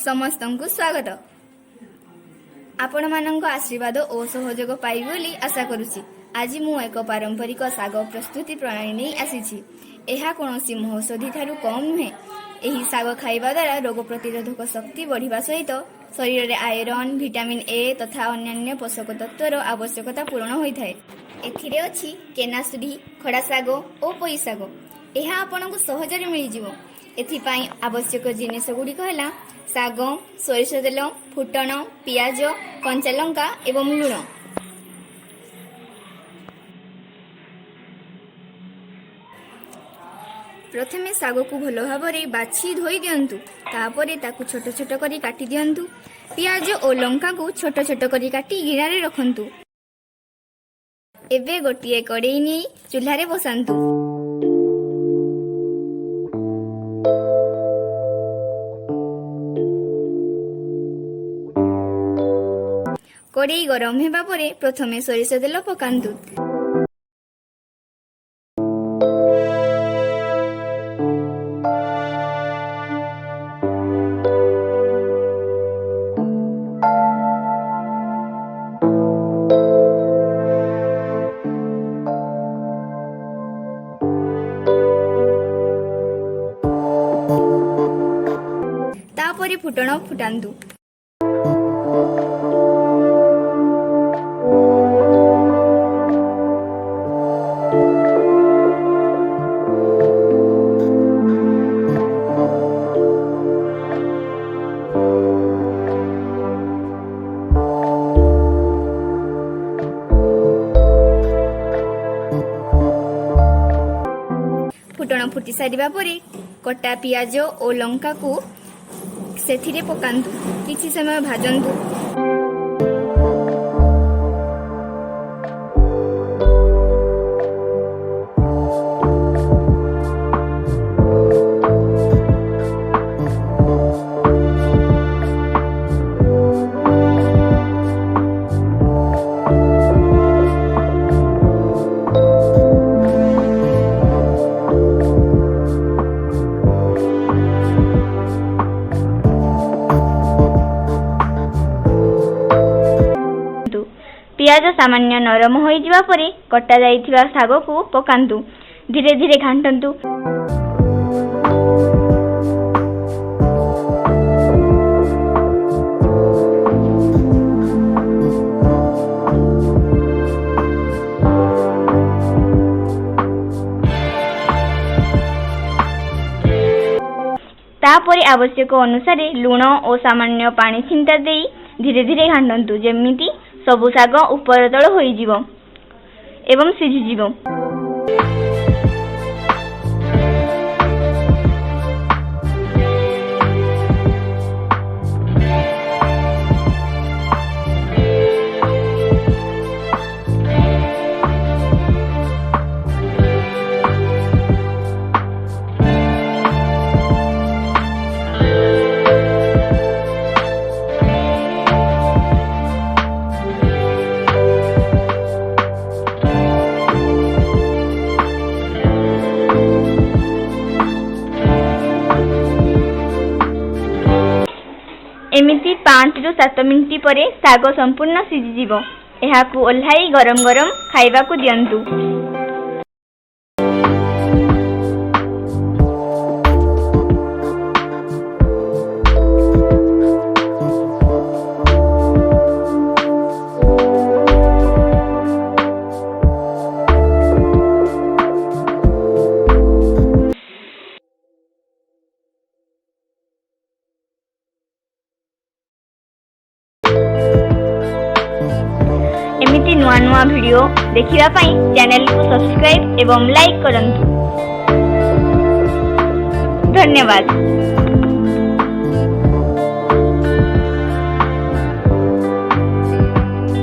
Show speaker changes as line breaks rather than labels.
समस्तंकु स्वागत। आपण मानक आशीर्वाद और सहयोग पाइबी बोली आशा करुछि। आज मु एक पारंपरिक साग प्रस्तुति प्रणाली नहीं आसी। यह कौन महौषधि ठारू कम नुहे। यही साग खाइबा द्वारा रोग प्रतिरोधक शक्ति बढ़िबा सहित शरीर में आयरन, विटामिन ए तथा अन्य पोषक तत्वर आवश्यकता पूर्ण होता है। एथिरे अछि केनासुरी, खड़ा साग और पोई साग। यह आपको सहजरे मिल एथिपाई आवश्यक जिनिस गुड़िक है साग, सोरिष तेल, फुटण, पियाज, कंचा लंका एवं लुण। प्रथमे साग को भल भाव बाछि धोई दियंतु। तापरे ताकु छोट छोट करी काटी दियंतु। पियाज और लंका को छोट छोट करी काटी गिरा रे रखंतु। एबे गोटिए कड़ेई नहीं चूल्हा रे बसांतु। कड़ेई गरम हेबा परे प्रथमे सोरिष तेल पकांतु। तापरे फुटण फुटांतु। फुटण फुटी सारिबा परे कटा पियाज और लंका को सेथिरे पकांतु। किछि समय भाजंतु। पियाज सामान्य नरम हो जावा परे कटा जाइथिबा साग को पकांतु। धीरे धीरे घांटंतु। तापरे आवश्यक अनुसार लुण और सामान्य पानी छिंटा देई धीरे धीरे घांटंतु। जेमिति सबु साग उपर तल होई जीवो एवं सिझी जीवो। एमिति 5 ରୁ 7 मिनिट परे साग संपूर्ण सिझी जीवो। एहाकु ओल्हाई गरम गरम खाइबा को दियंतु। एमिति नुआ नुआ वीडियो देखिबा पई चैनल को सब्सक्राइब एवं लाइक करंतु। धन्यवाद।